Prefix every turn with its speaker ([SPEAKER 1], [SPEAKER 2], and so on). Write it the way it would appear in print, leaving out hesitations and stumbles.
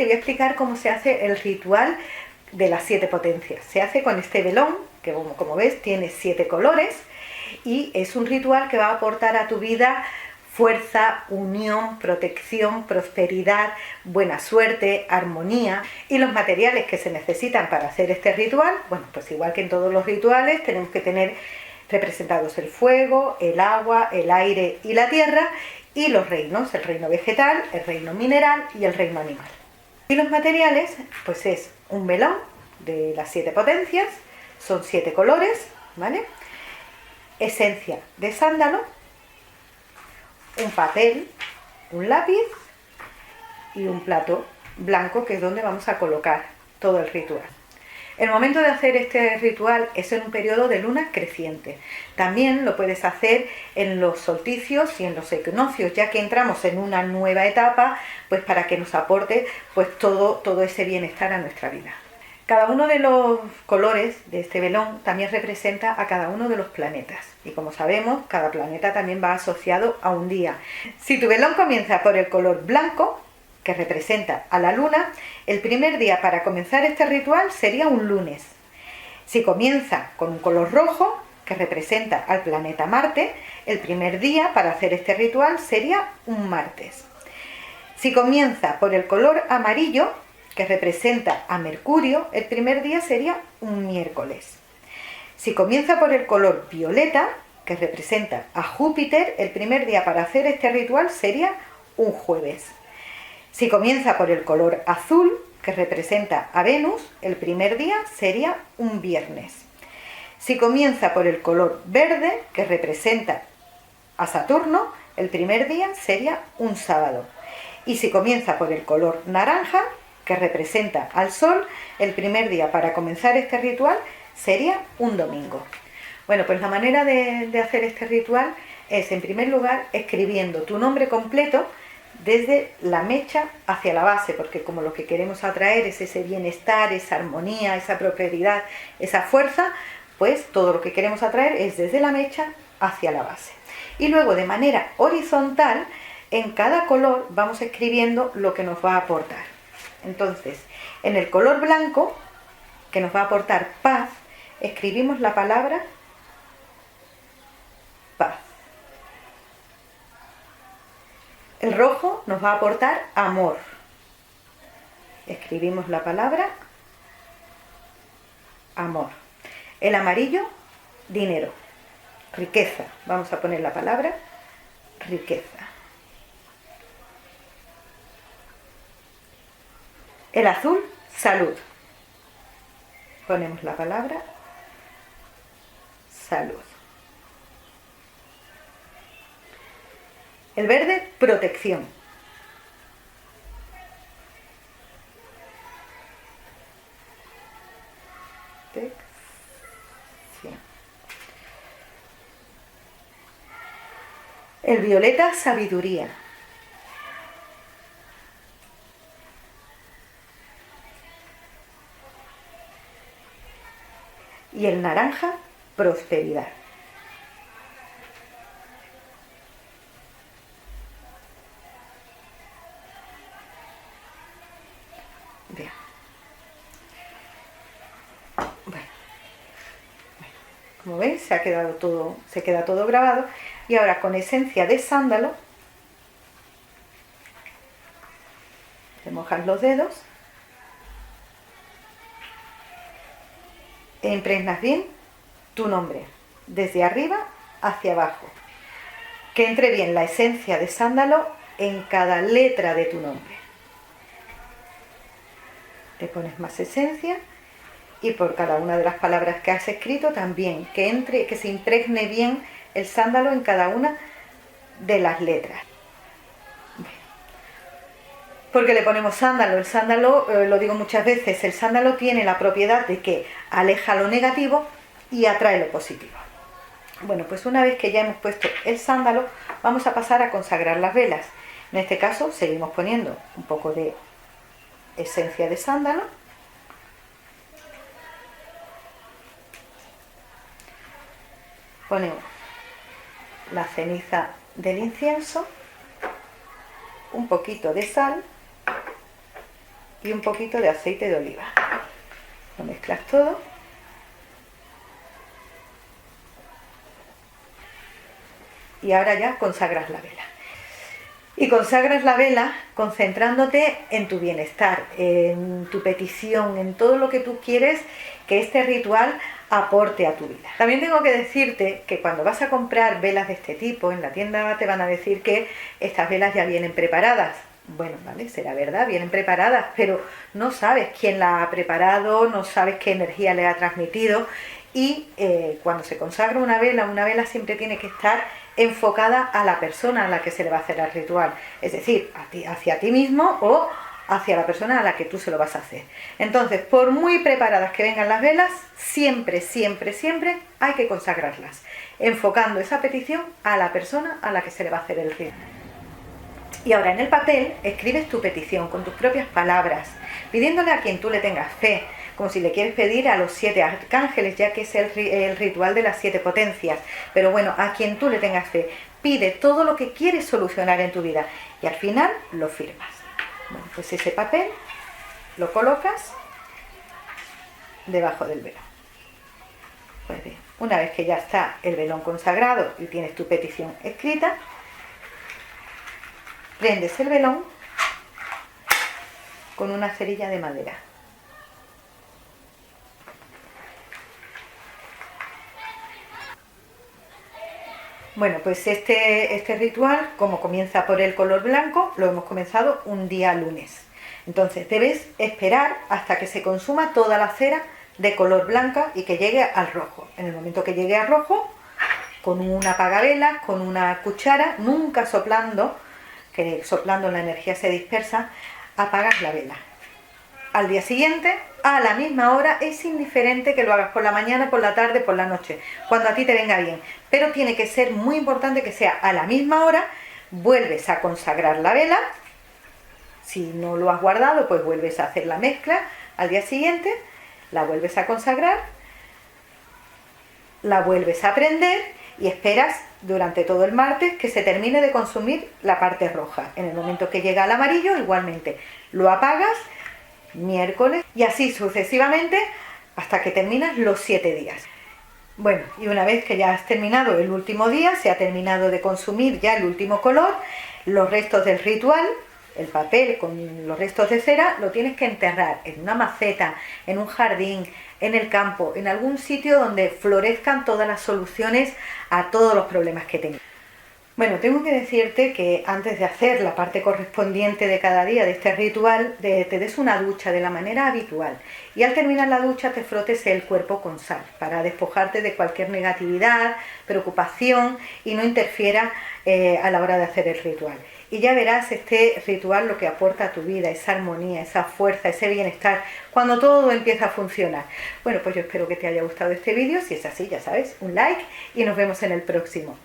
[SPEAKER 1] Te voy a explicar cómo se hace el ritual de las 7 potencias. Se hace con este velón, que como ves tiene 7 colores, y es un ritual que va a aportar a tu vida fuerza, unión, protección, prosperidad, buena suerte, armonía. Y los materiales que se necesitan para hacer este ritual, bueno, pues igual que en todos los rituales, tenemos que tener representados el fuego, el agua, el aire y la tierra, y los reinos, el reino vegetal, el reino mineral y el reino animal. Y los materiales, pues es un velón de las 7 potencias, son 7 colores, ¿vale? Esencia de sándalo, un papel, un lápiz y un plato blanco, que es donde vamos a colocar todo el ritual. El momento de hacer este ritual es en un periodo de luna creciente. También lo puedes hacer en los solsticios y en los equinoccios, ya que entramos en una nueva etapa, pues para que nos aporte pues todo ese bienestar a nuestra vida. Cada uno de los colores de este velón también representa a cada uno de los planetas. Y como sabemos, cada planeta también va asociado a un día. Si tu velón comienza por el color blanco, que representa a la luna, el primer día para comenzar este ritual sería un lunes. Si comienza con un color rojo, que representa al planeta Marte, el primer día para hacer este ritual sería un martes. Si comienza por el color amarillo, que representa a Mercurio, el primer día sería un miércoles. Si comienza por el color violeta, que representa a Júpiter, el primer día para hacer este ritual sería un jueves. Si comienza por el color azul, que representa a Venus, el primer día sería un viernes. Si comienza por el color verde, que representa a Saturno, el primer día sería un sábado. Y si comienza por el color naranja, que representa al Sol, el primer día para comenzar este ritual sería un domingo. Bueno, pues la manera de hacer este ritual es, en primer lugar, escribiendo tu nombre completo desde la mecha hacia la base, porque como lo que queremos atraer es ese bienestar, esa armonía, esa prosperidad, esa fuerza, pues todo lo que queremos atraer es desde la mecha hacia la base. Y luego, de manera horizontal, en cada color vamos escribiendo lo que nos va a aportar. Entonces, en el color blanco, que nos va a aportar paz, escribimos la palabra paz. El rojo nos va a aportar amor. Escribimos la palabra amor. El amarillo, dinero. Riqueza. Vamos a poner la palabra riqueza. El azul, salud. Ponemos la palabra salud. El verde, protección. Protección. El violeta, sabiduría. Y el naranja, prosperidad. Bien. Bueno, como veis, se queda todo grabado. Y ahora, con esencia de sándalo, te mojas los dedos e impregnas bien tu nombre, desde arriba hacia abajo. Que entre bien la esencia de sándalo en cada letra de tu nombre. Le pones más esencia y por cada una de las palabras que has escrito también, que se impregne bien el sándalo en cada una de las letras. ¿Por qué le ponemos sándalo? El sándalo, lo digo muchas veces, el sándalo tiene la propiedad de que aleja lo negativo y atrae lo positivo. Bueno, pues una vez que ya hemos puesto el sándalo, vamos a pasar a consagrar las velas. En este caso seguimos poniendo un poco de esencia de sándalo. Ponemos la ceniza del incienso, un poquito de sal y un poquito de aceite de oliva. Lo mezclas todo. Y ahora ya consagras la vela. Y consagras la vela concentrándote en tu bienestar, en tu petición, en todo lo que tú quieres que este ritual aporte a tu vida. También tengo que decirte que cuando vas a comprar velas de este tipo, en la tienda te van a decir que estas velas ya vienen preparadas. Bueno, vale, será verdad, vienen preparadas, pero no sabes quién la ha preparado, no sabes qué energía le ha transmitido. Y cuando se consagra una vela siempre tiene que estar enfocada a la persona a la que se le va a hacer el ritual, es decir, hacia ti mismo o hacia la persona a la que tú se lo vas a hacer. Entonces, por muy preparadas que vengan las velas, siempre, siempre, siempre hay que consagrarlas, enfocando esa petición a la persona a la que se le va a hacer el ritual. Y ahora en el papel escribes tu petición con tus propias palabras, pidiéndole a quien tú le tengas fe, como si le quieres pedir a los 7 arcángeles, ya que es el ritual de las 7 potencias. Pero bueno, a quien tú le tengas fe, pide todo lo que quieres solucionar en tu vida y al final lo firmas. Bueno, pues ese papel lo colocas debajo del velón. Pues bien, una vez que ya está el velón consagrado y tienes tu petición escrita, prendes el velón con una cerilla de madera. Bueno, pues este ritual, como comienza por el color blanco, lo hemos comenzado un día lunes. Entonces debes esperar hasta que se consuma toda la cera de color blanca y que llegue al rojo. En el momento que llegue al rojo, con un apagavelas, con una cuchara, nunca soplando, que soplando la energía se dispersa, apagas la vela. Al día siguiente, a la misma hora, es indiferente que lo hagas por la mañana, por la tarde, por la noche, cuando a ti te venga bien. Pero tiene que ser muy importante que sea a la misma hora, vuelves a consagrar la vela. Si no lo has guardado, pues vuelves a hacer la mezcla. Al día siguiente, la vuelves a consagrar, la vuelves a prender y esperas durante todo el martes que se termine de consumir la parte roja. En el momento que llega al amarillo, igualmente, lo apagas, miércoles y así sucesivamente hasta que terminas los 7 días. Bueno, y una vez que ya has terminado el último día, se ha terminado de consumir ya el último color, los restos del ritual, el papel con los restos de cera, lo tienes que enterrar en una maceta, en un jardín, en el campo, en algún sitio donde florezcan todas las soluciones a todos los problemas que tengas. Bueno, tengo que decirte que antes de hacer la parte correspondiente de cada día de este ritual, te des una ducha de la manera habitual y al terminar la ducha te frotes el cuerpo con sal para despojarte de cualquier negatividad, preocupación y no interfiera a la hora de hacer el ritual. Y ya verás este ritual lo que aporta a tu vida, esa armonía, esa fuerza, ese bienestar, cuando todo empieza a funcionar. Bueno, pues yo espero que te haya gustado este vídeo, si es así, ya sabes, un like y nos vemos en el próximo.